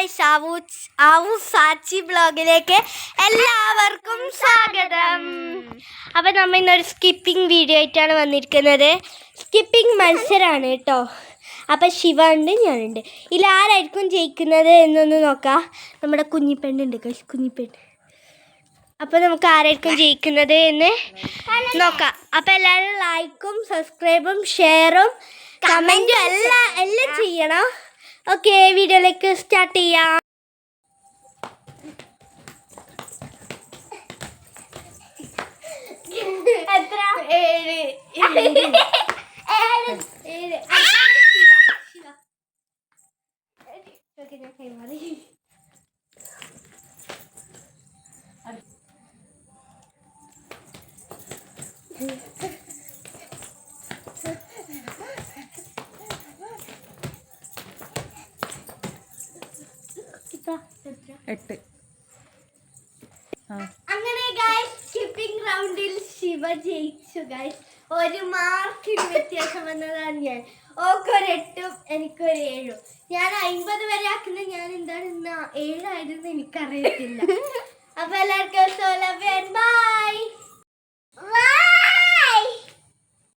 Guys, ആവു സാച്ചി ബ്ലോഗിലേക്ക് എല്ലാവർക്കും സ്വാഗതം. അപ്പം നമ്മൾ ഇന്നൊരു സ്കിപ്പിംഗ് വീഡിയോ ആയിട്ടാണ് വന്നിരിക്കുന്നത്. സ്കിപ്പിംഗ് മത്സരമാണ് കേട്ടോ. അപ്പം ശിവ ഉണ്ട്, ഞാനുണ്ട്. ഇതിൽ ആരായിരിക്കും ജയിക്കുന്നത് എന്നൊന്ന് നോക്കാം. നമ്മുടെ കുഞ്ഞിപ്പെണ്ണുണ്ട് ഗൈസ്, കുഞ്ഞിപ്പെണ്ണ്. അപ്പോൾ നമുക്ക് ആരായിരിക്കും ജയിക്കുന്നത് എന്ന് നോക്കാം. അപ്പോൾ എല്ലാവരും ലൈക്കും സബ്സ്ക്രൈബും ഷെയറും കമൻറ്റും എല്ലാം ചെയ്യണം. ഓക്കെ, വീഡിയോയിലേക്ക് സ്റ്റാർട്ട് ചെയ്യാം. എത്ര? 7. അങ്ങനെ ഗൈസ്, സ്കിപ്പിംഗ് റൗണ്ടിൽ ശിവ ജയിച്ചു ഗൈസ്. 1 മാർക്കിന് വ്യത്യാസം വന്നതാണ് ഞാൻ. ഓക്കൊരു 8ഉം എനിക്കൊരു 7ഉം. ഞാൻ 50 വരെ ആക്കുന്നത് ഞാൻ എന്താണ് 7 ആയിരുന്നു എനിക്കറിയത്തില്ല. അപ്പൊ എല്ലാവർക്കും ബൈ.